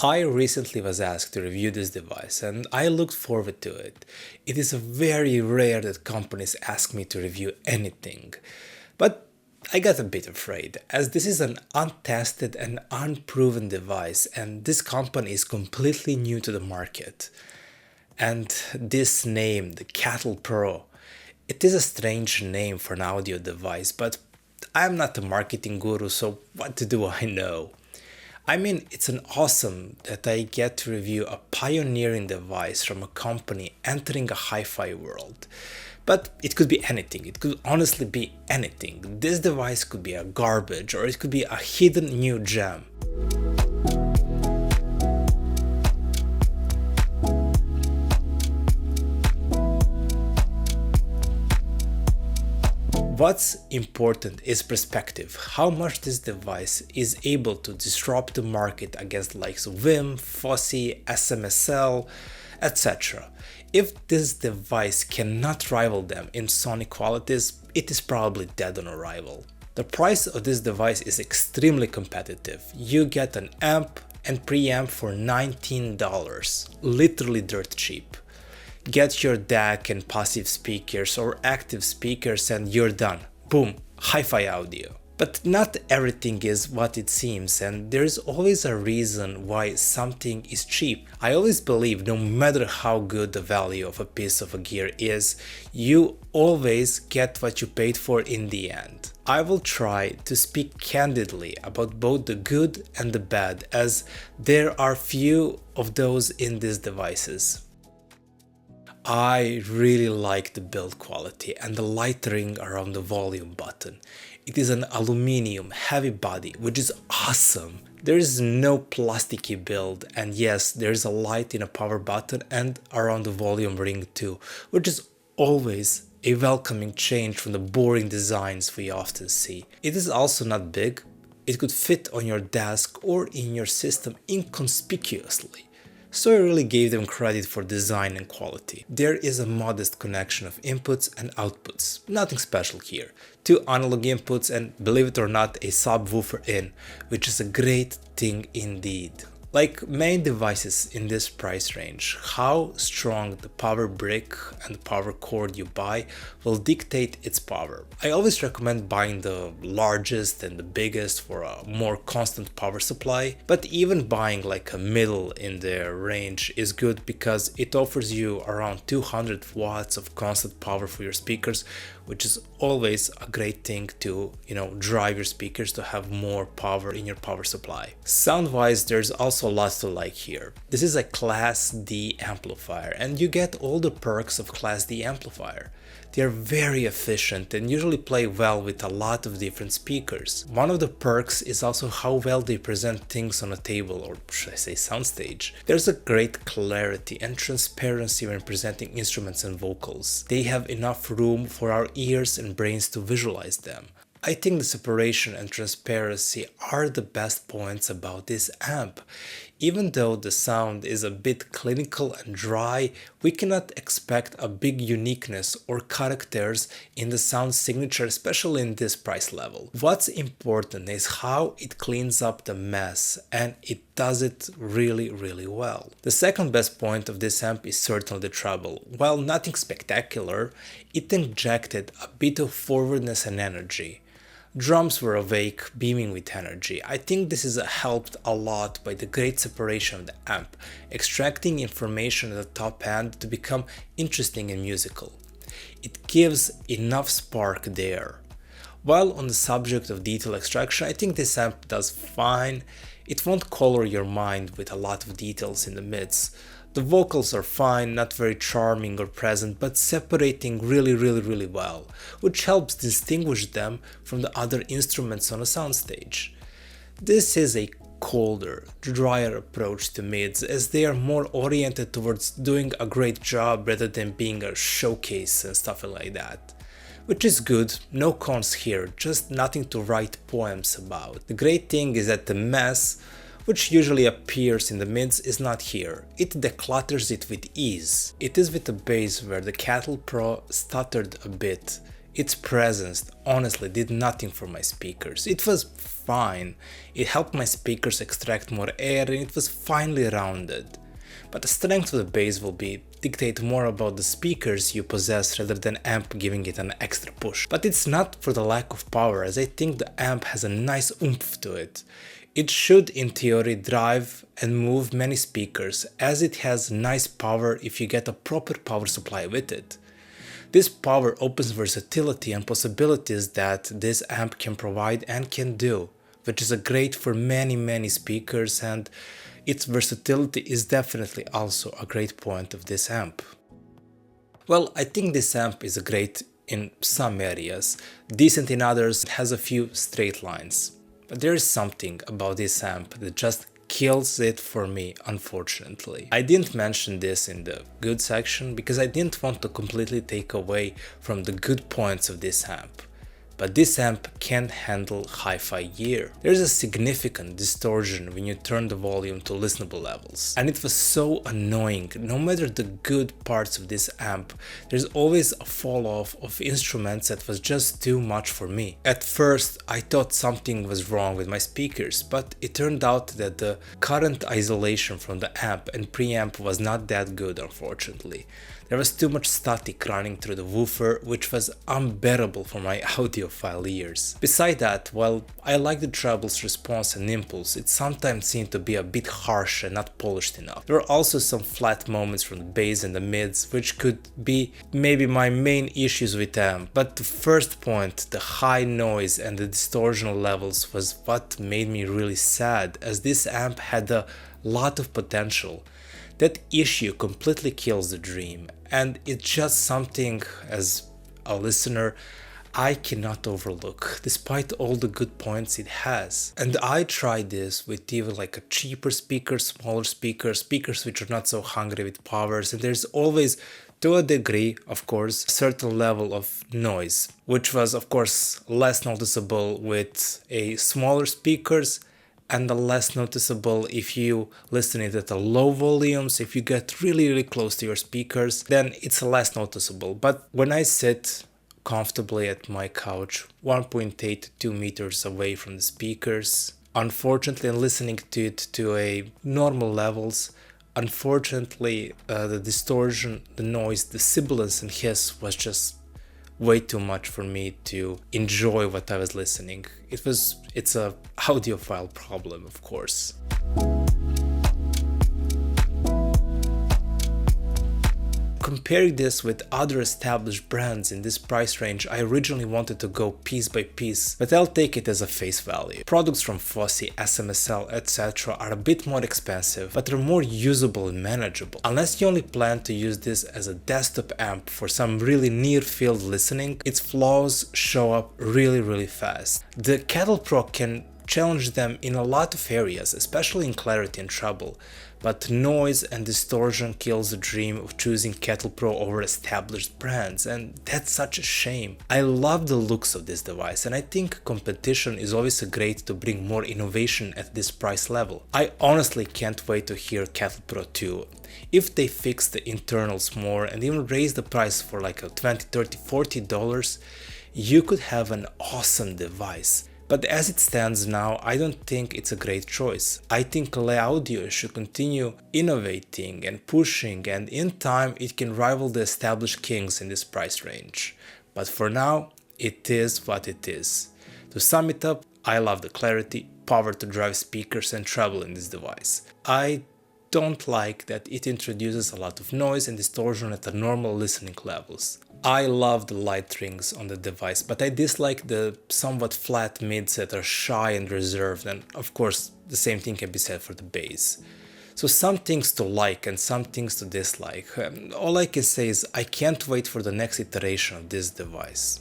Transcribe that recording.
I recently was asked to review this device and I looked forward to it. It is very rare that companies ask me to review anything, but I got a bit afraid as this is an untested and unproven device and this company is completely new to the market. And this name, the Cattle Pro, it is a strange name for an audio device, but I'm not a marketing guru, so what do I know? I mean, it's an awesome that I get to review a pioneering device from a company entering a hi-fi world. But it could be anything, it could honestly be anything. This device could be a garbage or it could be a hidden new gem. What's important is perspective, how much this device is able to disrupt the market against the likes of Wiim, Fosi, SMSL, etc. If this device cannot rival them in sonic qualities, it is probably dead on arrival. The price of this device is extremely competitive. You get an amp and preamp for $19, literally dirt cheap. Get your DAC and passive speakers or active speakers and you're done. Boom, hi-fi audio. But not everything is what it seems and there's always a reason why something is cheap. I always believe no matter how good the value of a piece of gear is, you always get what you paid for in the end. I will try to speak candidly about both the good and the bad as there are few of those in these devices. I really like the build quality and the lightering around the volume button. It is an aluminum heavy body, which is awesome. There is no plasticky build, and yes, there is a light in a power button and around the volume ring too, which is always a welcoming change from the boring designs we often see. It is also not big. It could fit on your desk or in your system inconspicuously. So I really gave them credit for design and quality. There is a modest connection of inputs and outputs, nothing special here. 2 analog inputs and, believe it or not, a subwoofer in, which is a great thing indeed. Like main devices in this price range, how strong the power brick and the power cord you buy will dictate its power. I always recommend buying the largest and the biggest for a more constant power supply, but even buying like a middle in their range is good because it offers you around 200 watts of constant power for your speakers, which is always a great thing to, drive your speakers to have more power in your power supply. Sound-wise, there's also a lot to like here. This is a Class D amplifier and you get all the perks of Class D amplifier. They are very efficient and usually play well with a lot of different speakers. One of the perks is also how well they present things on a table, or should I say soundstage. There's a great clarity and transparency when presenting instruments and vocals. They have enough room for our ears and brains to visualize them. I think the separation and transparency are the best points about this amp. Even though the sound is a bit clinical and dry, we cannot expect a big uniqueness or characters in the sound signature, especially in this price level. What's important is how it cleans up the mess, and it does it really well. The second best point of this amp is certainly the treble. While nothing spectacular, it injected a bit of forwardness and energy. Drums were awake, beaming with energy. I think this is helped a lot by the great separation of the amp, extracting information at the top end to become interesting and musical. It gives enough spark there. While on the subject of detail extraction, I think this amp does fine. It won't color your mind with a lot of details in the mids. The vocals are fine, not very charming or present, but separating really well, which helps distinguish them from the other instruments on a soundstage. This is a colder, drier approach to mids as they are more oriented towards doing a great job rather than being a showcase and stuff like that. Which is good, no cons here, just nothing to write poems about. The great thing is that the mess, which usually appears in the mids, is not here. It declutters it with ease. It is with the bass where the Cattle Pro stuttered a bit. its presence honestly did nothing for my speakers. It was fine, it helped my speakers extract more air and it was finely rounded. But the strength of the bass will dictate more about the speakers you possess rather than amp giving it an extra push. But it's not for the lack of power, as I think the amp has a nice oomph to it. It should in theory drive and move many speakers, as it has nice power if you get a proper power supply with it. This power opens versatility and possibilities that this amp can provide and can do, which is great for many speakers, and its versatility is definitely also a great point of this amp. Well, I think this amp is great in some areas, decent in others, it has a few straight lines. But there is something about this amp that just kills it for me, unfortunately. I didn't mention this in the good section because I didn't want to completely take away from the good points of this amp. But this amp can't handle HIFI gear. There's a significant distortion when you turn the volume to listenable levels. And it was so annoying. No matter the good parts of this amp, there's always a fall off of instruments that was just too much for me. At first, I thought something was wrong with my speakers, but it turned out that the current isolation from the amp and preamp was not that good, unfortunately. There was too much static running through the woofer, which was unbearable for my audiophile ears. Beside that, while I like the treble's response and impulse, it sometimes seemed to be a bit harsh and not polished enough. There were also some flat moments from the bass and the mids, which could be maybe my main issues with them. But the first point, the high noise and the distortion levels, was what made me really sad, as this amp had a lot of potential. That issue completely kills the dream, and it's just something, as a listener, I cannot overlook, despite all the good points it has. And I tried this with even like a cheaper speaker, smaller speakers which are not so hungry with powers, and there's always, to a degree, of course, a certain level of noise, which was of course less noticeable with a smaller speakers, and the less noticeable if you listen it at a low volumes. If you get really close to your speakers, then it's less noticeable. But when I sit comfortably at my couch 1.8 to 2 meters away from the speakers, unfortunately, and listening to it to a normal levels, unfortunately the distortion, the noise, the sibilance and hiss was just way too much for me to enjoy what I was listening. It's a audiophile problem, of course. Comparing this with other established brands in this price range, I originally wanted to go piece by piece, but I'll take it as a face value. Products from Fosi, SMSL, etc. are a bit more expensive, but are more usable and manageable. Unless you only plan to use this as a desktop amp for some really near-field listening, its flaws show up really fast. The Cattle Pro can challenge them in a lot of areas, especially in clarity and treble, but noise and distortion kills the dream of choosing Cattle Pro over established brands, and that's such a shame. I love the looks of this device, and I think competition is always great to bring more innovation at this price level. I honestly can't wait to hear Cattle Pro 2. If they fix the internals more and even raise the price for like a $20, $30, $40, you could have an awesome device. But as it stands now, I don't think it's a great choice. I think Leaudio should continue innovating and pushing, and in time it can rival the established kings in this price range. But for now, it is what it is. To sum it up, I love the clarity, power to drive speakers and treble in this device. I don't like that it introduces a lot of noise and distortion at the normal listening levels. I love the light rings on the device, but I dislike the somewhat flat mids that are shy and reserved, and of course the same thing can be said for the bass. So some things to like and some things to dislike. All I can say is I can't wait for the next iteration of this device.